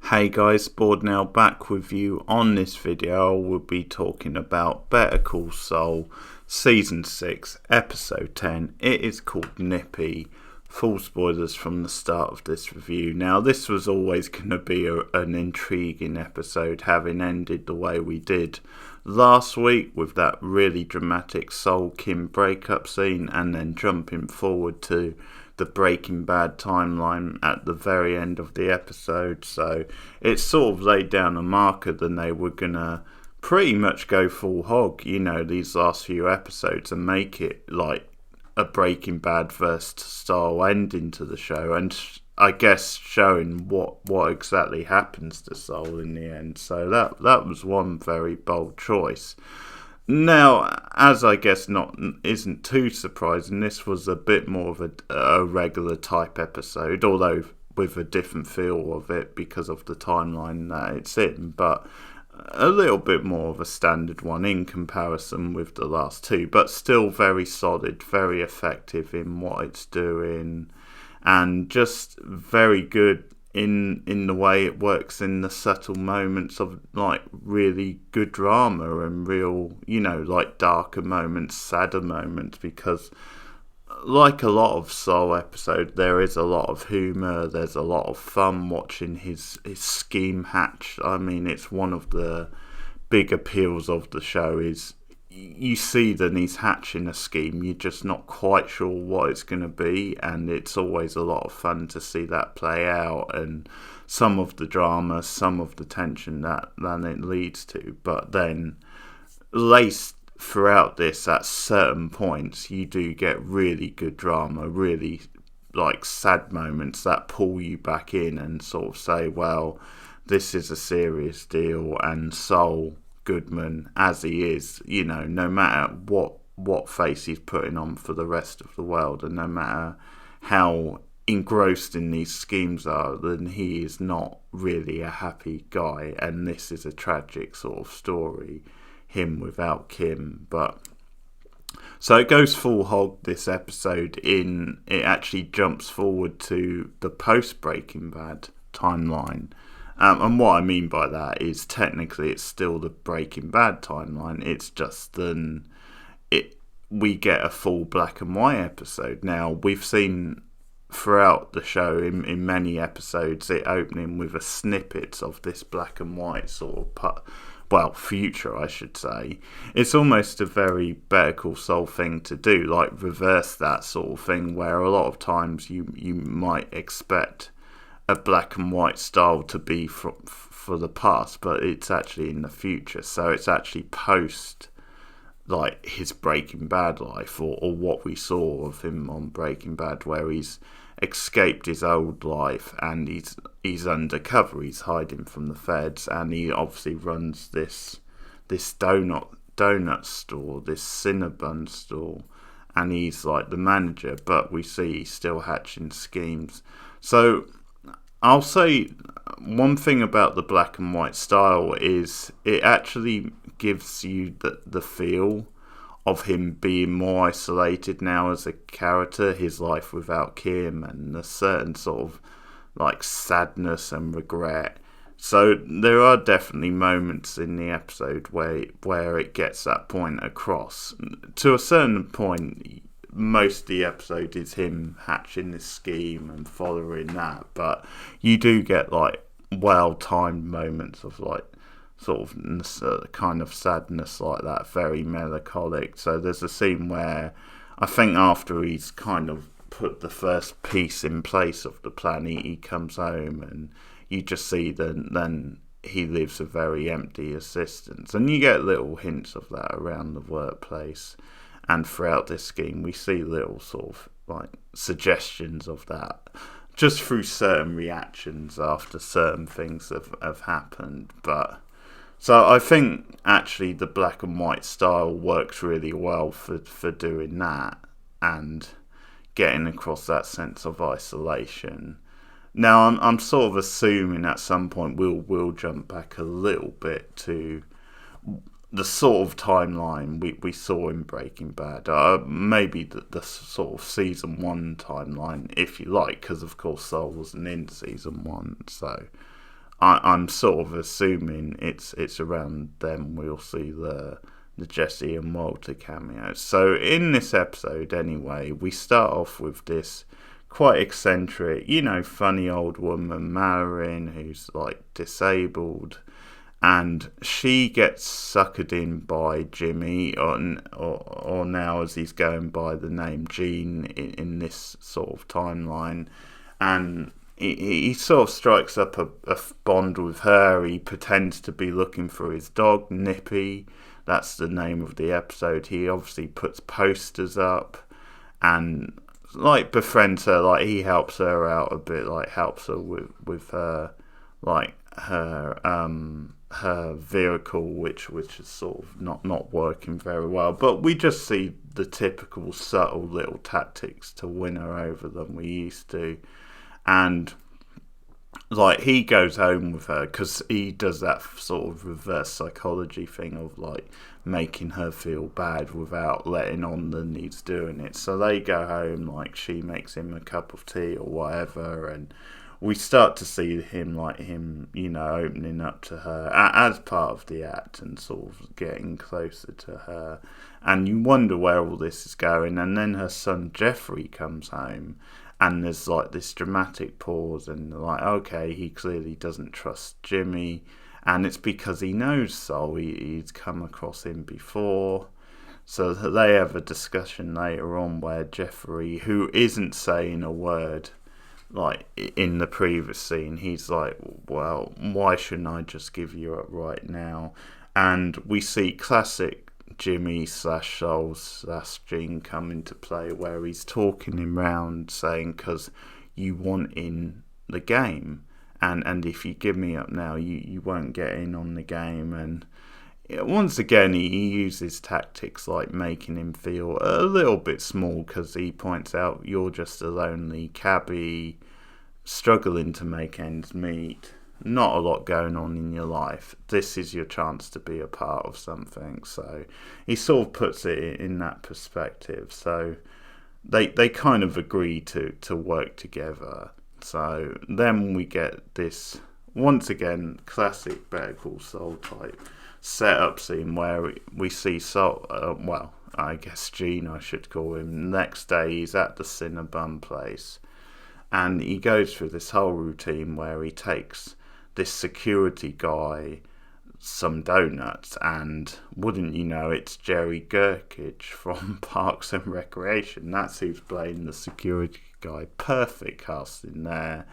Hey guys, Board now back with you. On this video we'll be talking about Better Call Saul Season 6 Episode 10. It is called Nippy. Full spoilers from the start of this review. Now this was always going to be an intriguing episode, having ended the way we did last week with that really dramatic Saul Kim breakup scene, and then jumping forward to the Breaking Bad timeline at the very end of the episode. So it sort of laid down a marker that they were gonna pretty much go full hog, these last few episodes, and make it like a Breaking Bad first style ending to the show, and I guess showing what exactly happens to Saul in the end. So that was one very bold choice. Now, as I guess isn't too surprising, this was a bit more of a regular type episode, although with a different feel of it because of the timeline that it's in, but a little bit more of a standard one in comparison with the last two, but still very solid, very effective in what it's doing, and just very good in the way it works in the subtle moments of like really good drama and real, like darker moments, sadder moments, because like a lot of Saul episode, there is a lot of humour, there's a lot of fun watching his scheme hatch. I mean, it's one of the big appeals of the show is you see that he's hatching a scheme, you're just not quite sure what it's going to be, and it's always a lot of fun to see that play out, and some of the drama, some of the tension that it leads to. But then laced throughout this at certain points, you do get really good drama, really like sad moments that pull you back in and sort of say, well, this is a serious deal, and Saul Goodman, as he is, no matter what face he's putting on for the rest of the world, and no matter how engrossed in these schemes are, then he is not really a happy guy, and this is a tragic sort of story, him without Kim. But so it goes full hog this episode. It actually jumps forward to the post Breaking Bad timeline. And what I mean by that is technically it's still the Breaking Bad timeline. It's just then we get a full black and white episode. Now, we've seen throughout the show in many episodes it opening with a snippets of this black and white sort of future, I should say. It's almost a very Better Call Saul thing to do, like reverse that sort of thing, where a lot of times you might expect a black and white style to be for the past, but it's actually in the future. So it's actually post like his Breaking Bad life, or what we saw of him on Breaking Bad, where he's escaped his old life and he's undercover, he's hiding from the feds, and he obviously runs this donut store, this Cinnabon store, and he's like the manager, but we see he's still hatching schemes. So I'll say one thing about the black and white style is it actually gives you the feel of him being more isolated now as a character, his life without Kim, and a certain sort of like sadness and regret. So there are definitely moments in the episode where it gets that point across. To a certain point, most of the episode is him hatching this scheme and following that, but you do get like well-timed moments of like sort of kind of sadness like that, very melancholic. So there's a scene where I think after he's kind of put the first piece in place of the plan, he comes home and you just see then he lives a very empty existence, and you get little hints of that around the workplace. And throughout this scheme, we see little sort of like suggestions of that, just through certain reactions after certain things have happened. But so I think actually the black and white style works really well for doing that and getting across that sense of isolation. Now I'm sort of assuming at some point we'll jump back a little bit to the sort of timeline we saw in Breaking Bad, maybe the sort of season 1 timeline, if you like, because of course Saul wasn't in season 1, so I'm sort of assuming it's around then we'll see the Jesse and Walter cameos. So in this episode, anyway, we start off with this quite eccentric, funny old woman, Marin, who's like disabled, and she gets suckered in by Jimmy, or now as he's going by the name Gene in this sort of timeline, and he sort of strikes up a bond with her. He pretends to be looking for his dog, Nippy. That's the name of the episode. He obviously puts posters up and like befriends her. Like he helps her out a bit. Like helps her with her like her vehicle, which is sort of not working very well. But we just see the typical subtle little tactics to win her over than we used to. And like he goes home with her because he does that sort of reverse psychology thing of like making her feel bad without letting on that he's doing it. So they go home, like she makes him a cup of tea or whatever, and we start to see him opening up to her as part of the act and sort of getting closer to her. And you wonder where all this is going. And then her son Jeffrey comes home, and there's like this dramatic pause, and like, okay, he clearly doesn't trust Jimmy, and it's because he knows Saul. He's come across him before. So they have a discussion later on where Jeffrey, who isn't saying a word, like in the previous scene, he's like, well, why shouldn't I just give you up right now? And we see classic Jimmy / Saul / Gene come into play, where he's talking him round saying, because you want in the game, and if you give me up now, you won't get in on the game. And once again, he uses tactics like making him feel a little bit small, because he points out you're just a lonely cabbie struggling to make ends meet, not a lot going on in your life. This is your chance to be a part of something. So he sort of puts it in that perspective. So they kind of agree to work together. So then we get this, once again, classic Better Call Saul type setup scene where we see Saul, I guess Gene I should call him. Next day he's at the Cinnabon place, and he goes through this whole routine where he takes this security guy some donuts, and wouldn't you know, it's Jerry Gerkich from Parks and Recreation. That's who's playing the security guy. Perfect casting there.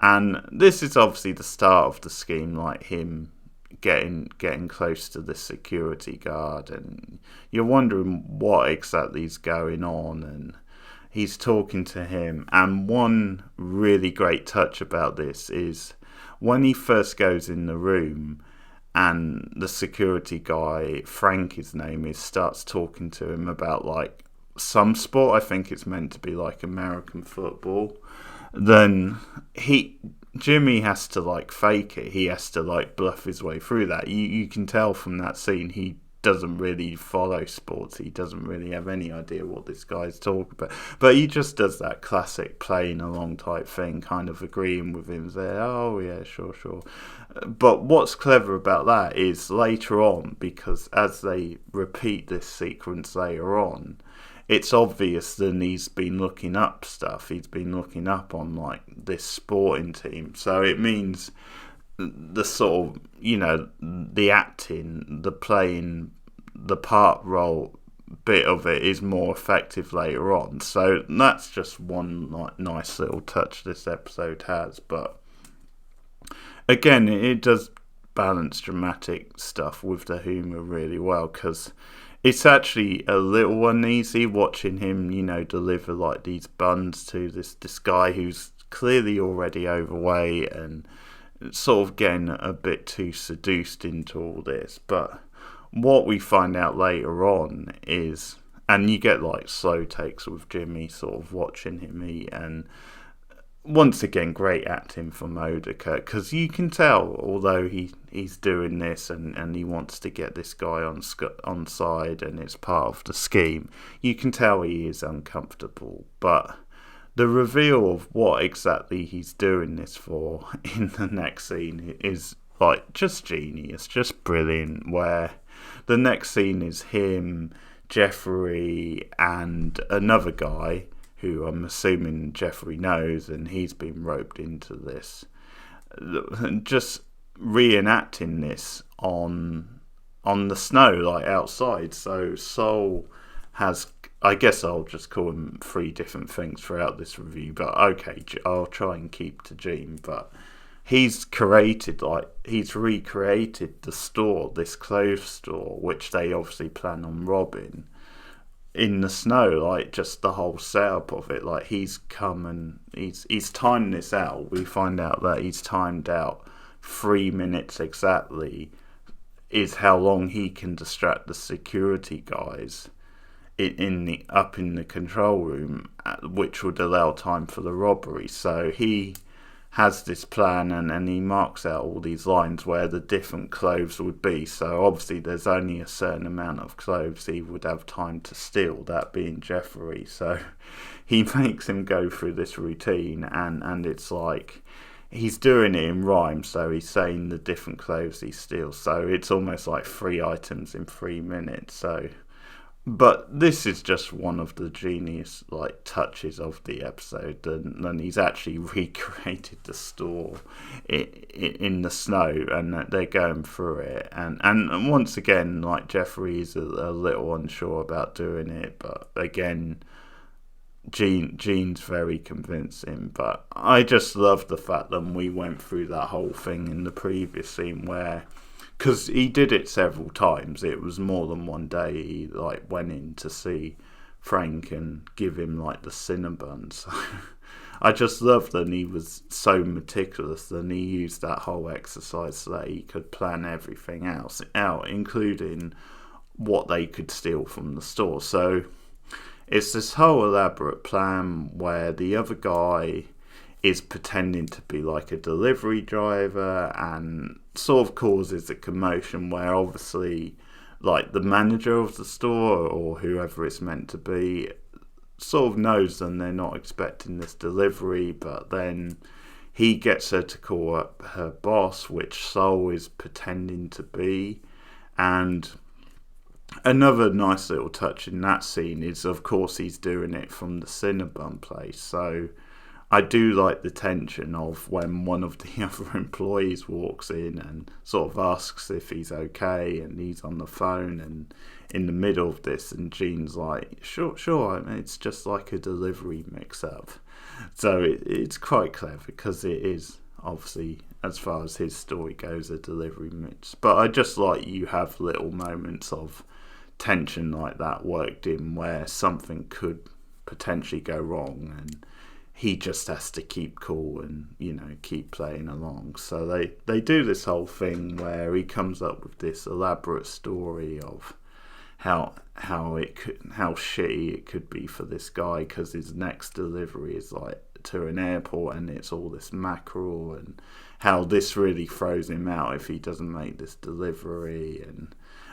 And this is obviously the start of the scheme, like him getting close to the security guard, and you're wondering what exactly is going on, and he's talking to him. And one really great touch about this is when he first goes in the room and the security guy, Frank his name is, starts talking to him about like some sport. I think it's meant to be like American football. Then Jimmy has to like fake it. He has to like bluff his way through that. You can tell from that scene he doesn't really follow sports. He doesn't really have any idea what this guy's talking about. But he just does that classic playing along type thing, kind of agreeing with him. Say, oh yeah, sure. But what's clever about that is later on, because as they repeat this sequence later on, it's obvious that he's been looking up stuff. He's been looking up on like this sporting team. So it means the sort of, the acting, the playing, the part role bit of it is more effective later on. So that's just one like nice little touch this episode has. But again, it does balance dramatic stuff with the humour really well, because it's actually a little uneasy watching him, deliver like these buns to this guy who's clearly already overweight and sort of getting a bit too seduced into all this. But what we find out later on is, and you get like slow takes with Jimmy sort of watching him eat, and once again great acting from Modica, because you can tell, although he's doing this and he wants to get this guy on side and it's part of the scheme, you can tell he is uncomfortable. But the reveal of what exactly he's doing this for in the next scene is like just genius, just brilliant. Where the next scene is him, Jeffrey, and another guy who I'm assuming Jeffrey knows, and he's been roped into this, just reenacting this on the snow, like outside. So Saul has, I guess I'll just call him 3 different things throughout this review, but okay, I'll try and keep to Gene. But he's recreated the store, this clothes store, which they obviously plan on robbing, in the snow, like just the whole setup of it. Like he's come and he's timed this out. We find out that he's timed out 3 minutes exactly is how long he can distract the security guys in the control room, which would allow time for the robbery. So he has this plan, and he marks out all these lines where the different clothes would be. So obviously there's only a certain amount of clothes he would have time to steal, that being Jeffrey. So he makes him go through this routine, and it's like he's doing it in rhyme, so he's saying the different clothes he steals. So it's almost like 3 items in 3 minutes. So, but this is just one of the genius like touches of the episode, and he's actually recreated the store in the snow, and they're going through it, and once again, like Jeffrey's a little unsure about doing it, but again, Gene's very convincing. But I just love the fact that we went through that whole thing in the previous scene where, because he did it several times, it was more than one day he like went in to see Frank and give him like the Cinnabon. So I just love that he was so meticulous, and he used that whole exercise so that he could plan everything else out, including what they could steal from the store. So it's this whole elaborate plan where the other guy is pretending to be like a delivery driver and sort of causes a commotion where obviously like the manager of the store or whoever it's meant to be sort of knows them, they're not expecting this delivery, but then he gets her to call up her boss, which Saul is pretending to be. And another nice little touch in that scene is, of course, he's doing it from the Cinnabon place. So I do like the tension of when one of the other employees walks in and sort of asks if he's okay, and he's on the phone and in the middle of this, and Gene's like, sure, I mean, it's just like a delivery mix-up. So it's quite clever, because it is obviously, as far as his story goes, a delivery mix. But I just like you have little moments of tension like that worked in where something could potentially go wrong, and he just has to keep cool and, you know, keep playing along. So they do this whole thing where he comes up with this elaborate story of how shitty it could be for this guy, because his next delivery is like to an airport, and it's all this mackerel, and how this really throws him out if he doesn't make this delivery.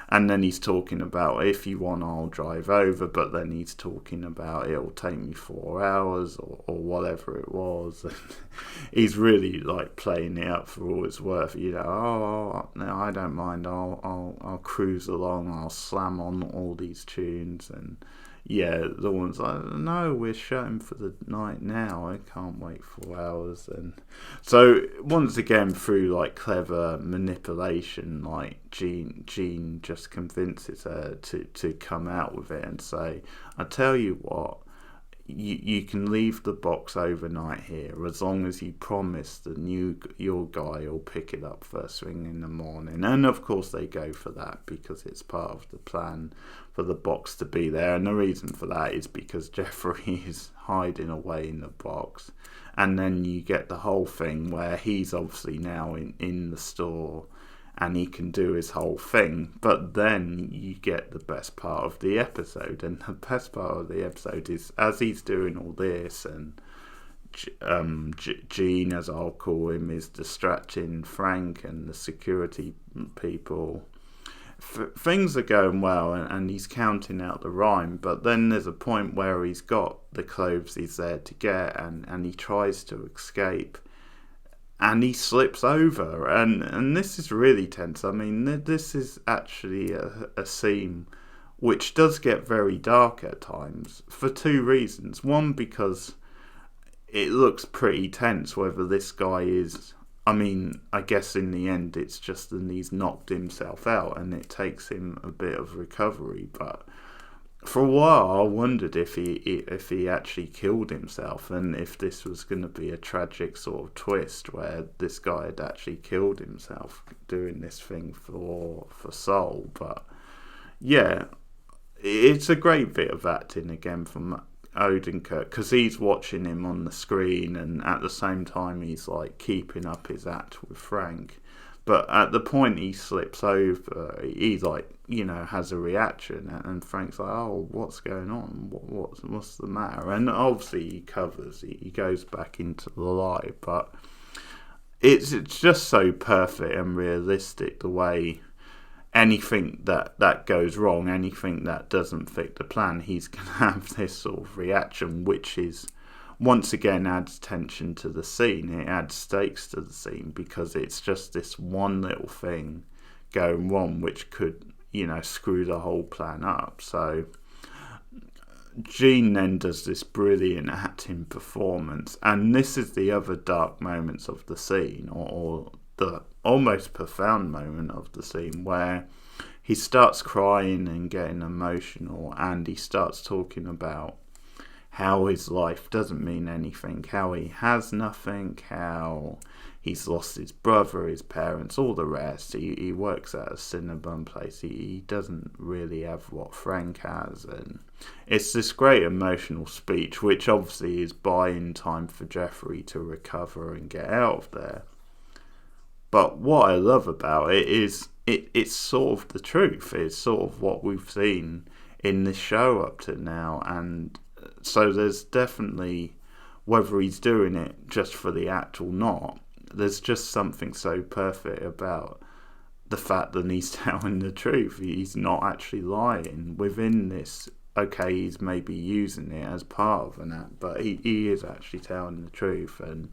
And then he's talking about, if you want, I'll drive over, but then he's talking about it'll take me 4 hours or whatever it was. And he's really like playing it up for all it's worth. You know, no, I don't mind. I'll cruise along. I'll slam on all these tunes. And yeah, the one's like, no, we're shutting for the night now. I can't wait 4 hours. And so once again, through like clever manipulation, like Gene just convinces her to come out with it and say, I tell you what, you can leave the box overnight here as long as you promise that your guy will pick it up first thing in the morning. And of course they go for that, because it's part of the plan for the box to be there. And the reason for that is because Jeffrey is hiding away in the box. And then you get the whole thing where he's obviously now in the store, and he can do his whole thing. But then you get the best part of the episode, and the best part of the episode is as he's doing all this, and Gene, as I'll call him, is distracting Frank and the security people. things are going well, and he's counting out the rhyme, but then there's a point where he's got the clothes he's there to get, and he tries to escape, and he slips over, and this is really tense. I mean, this is actually a scene which does get very dark at times for two reasons. One, because it looks pretty tense whether this guy is... I mean, I guess in the end it's just that he's knocked himself out and it takes him a bit of recovery. But for a while I wondered if he actually killed himself, and if this was going to be a tragic sort of twist where this guy had actually killed himself doing this thing for Saul. But yeah, it's a great bit of acting again from Odenkirk, because he's watching him on the screen, and at the same time he's like keeping up his act with Frank. But at the point he slips over, he like, has a reaction, and Frank's like, "Oh, what's going on? What's the matter?" And obviously he covers, he goes back into the lie. But it's just so perfect and realistic the way anything that goes wrong, anything that doesn't fit the plan, he's going to have this sort of reaction, which is, once again, adds tension to the scene. It adds stakes to the scene, because it's just this one little thing going wrong which could, screw the whole plan up. So Gene then does this brilliant acting performance, and this is the other dark moments of the scene, or the almost profound moment of the scene, where he starts crying and getting emotional, and he starts talking about how his life doesn't mean anything, how he has nothing, how he's lost his brother, his parents, all the rest. He works at a Cinnabon place. He doesn't really have what Frank has, and it's this great emotional speech, which obviously is buying time for Jeffrey to recover and get out of there. But what I love about it is it's sort of the truth. It's sort of what we've seen in this show up to now. And so there's definitely, whether he's doing it just for the act or not, there's just something so perfect about the fact that he's telling the truth. He's not actually lying within this. Okay, he's maybe using it as part of an act, but he is actually telling the truth. And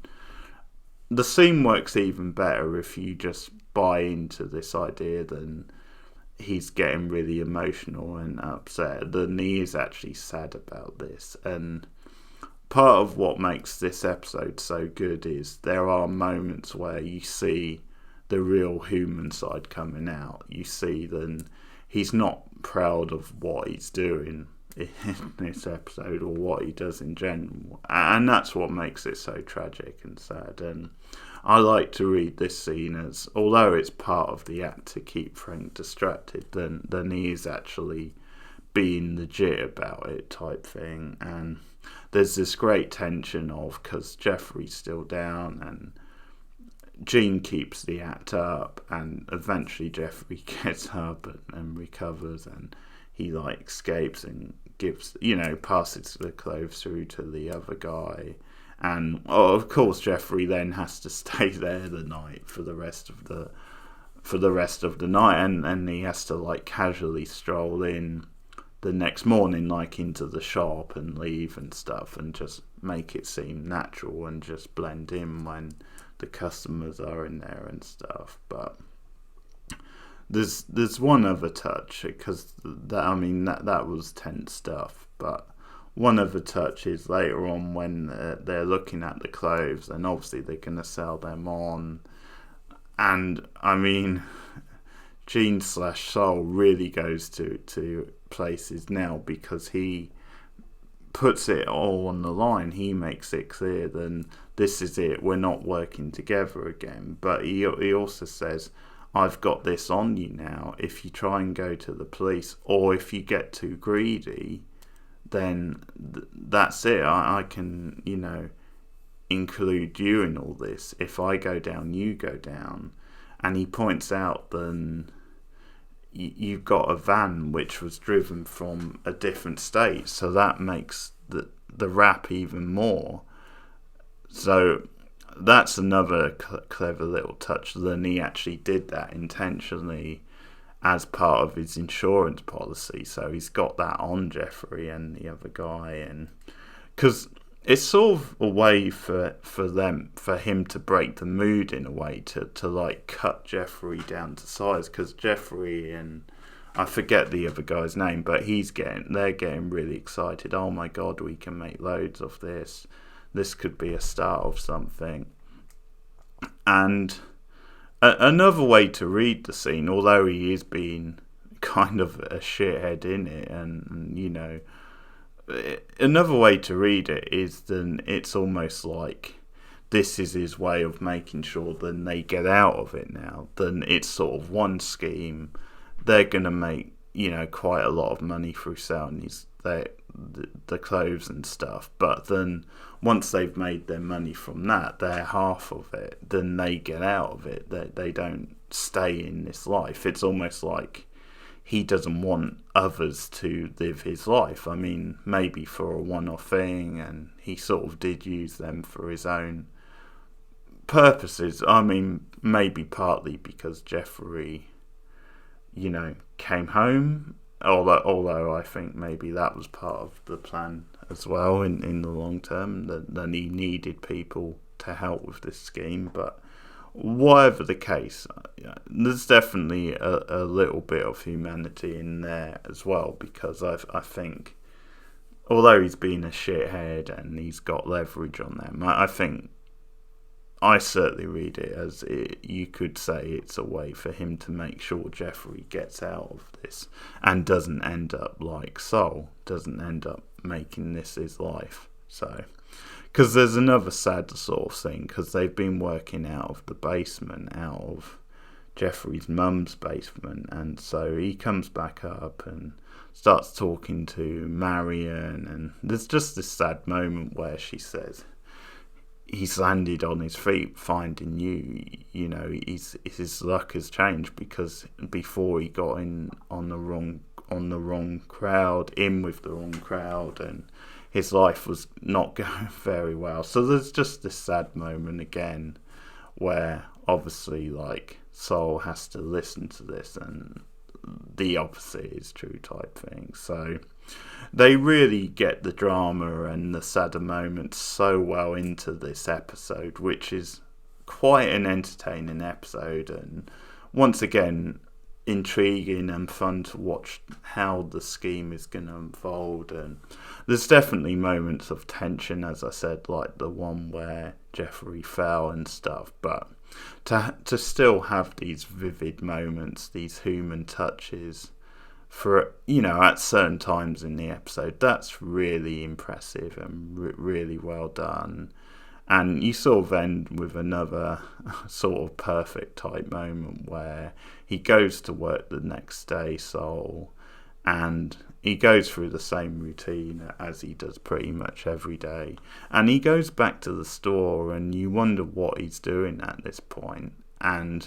the scene works even better if you just buy into this idea that he's getting really emotional and upset, then he is actually sad about this. And part of what makes this episode so good is there are moments where you see the real human side coming out. You see that he's not proud of what he's doing in this episode, or what he does in general, and that's what makes it so tragic and sad. And I like to read this scene as, although it's part of the act to keep Frank distracted, then he is actually being legit about it type thing. And there's this great tension of, because Jeffrey's still down and Gene keeps the act up, and eventually Jeffrey gets up and recovers, and he like escapes and gives, passes the clothes through to the other guy. And of course Jeffrey then has to stay there the night for the rest of the night, and he has to like casually stroll in the next morning, like into the shop, and leave and stuff, and just make it seem natural and just blend in when the customers are in there and stuff. But there's one other touch, because that was tense stuff, but one other touch is later on when they're looking at the clothes, and obviously they're going to sell them on. And Gene / Saul really goes to places now, because he puts it all on the line. He makes it clear that this is it, we're not working together again. But he also says, I've got this on you now. If you try and go to the police, or if you get too greedy, then that's it. I can, include you in all this. If I go down, you go down. And he points out that you've got a van which was driven from a different state, so that makes the rap even more. So that's another clever little touch. Then he actually did that intentionally, as part of his insurance policy. So he's got that on Jeffrey and the other guy, and because it's sort of a way for him to break the mood in a way, to like cut Jeffrey down to size, because Jeffrey and I forget the other guy's name, but they're getting really excited. Oh my god, we can make loads of this. This could be a start of something. And another way to read the scene, although he is being kind of a shithead in it, and you know, another way to read it is then it's almost like this is his way of making sure then they get out of it now. Then it's sort of one scheme. They're going to make, you know, quite a lot of money through selling the clothes and stuff. But then once they've made their money from that, they're half of it. Then they get out of it. They don't stay in this life. It's almost like he doesn't want others to live his life. I mean, maybe for a one-off thing, and he sort of did use them for his own purposes. I mean, maybe partly because Jeffrey, you know, came home, although I think maybe that was part of the plan as well in the long term, that he needed people to help with this scheme. But whatever the case, there's definitely a little bit of humanity in there as well, because I think, although he's been a shithead and he's got leverage on them, I think I certainly read it as you could say it's a way for him to make sure Jeffrey gets out of this and doesn't end up like Saul, doesn't end up making this his life. So, because there's another sad sort of thing, because they've been working out of the basement, out of Jeffrey's mum's basement, and so he comes back up and starts talking to Marion, and there's just this sad moment where she says, he's landed on his feet finding you, you know, his luck has changed, because before he got in with the wrong crowd, and his life was not going very well. So there's just this sad moment again where obviously like Saul has to listen to this and the opposite is true type thing. So they really get the drama and the sadder moments so well into this episode, which is quite an entertaining episode, and once again intriguing and fun to watch how the scheme is going to unfold. And there's definitely moments of tension, as I said, like the one where Jeffrey fell and stuff, but to still have these vivid moments, these human touches for, you know, at certain times in the episode, that's really impressive and really well done. And you sort of end with another sort of perfect type moment where he goes to work the next day, Saul, and he goes through the same routine as he does pretty much every day. And he goes back to the store and you wonder what he's doing at this point. And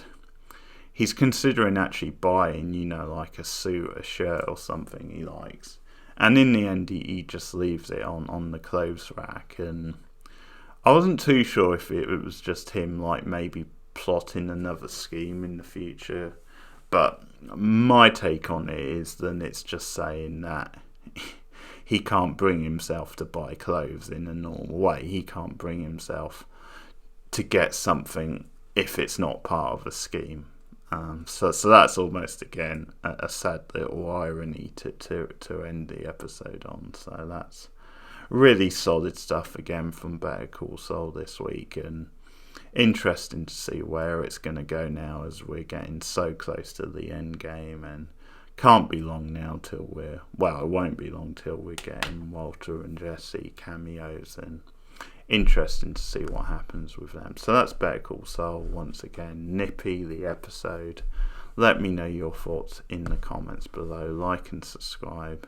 he's considering actually buying, you know, like a suit, a shirt or something he likes. And in the end, he just leaves it on the clothes rack. And I wasn't too sure if it was just him, like maybe plotting another scheme in the future. But my take on it is then it's just saying that he can't bring himself to buy clothes in a normal way. He can't bring himself to get something if it's not part of a scheme. So that's almost again a sad little irony to end the episode on. So that's really solid stuff again from Better Call Saul this week, and interesting to see where it's going to go now as we're getting so close to the end game, and can't be long now till it won't be long till we're getting Walter and Jesse cameos, and interesting to see what happens with them. So that's Better Call Saul once again. Nippy, the episode. Let me know your thoughts in the comments below. Like and subscribe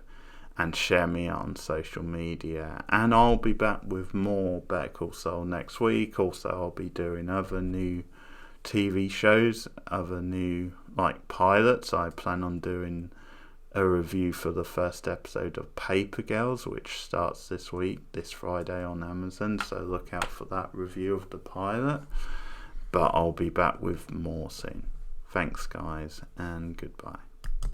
and share me on social media, and I'll be back with more Better Call Saul next week. Also, I'll be doing other new TV shows, other new like pilots. I plan on doing a review for the first episode of Paper Girls, which starts this week, this Friday on Amazon, so look out for that review of the pilot. But I'll be back with more soon. Thanks guys, and goodbye.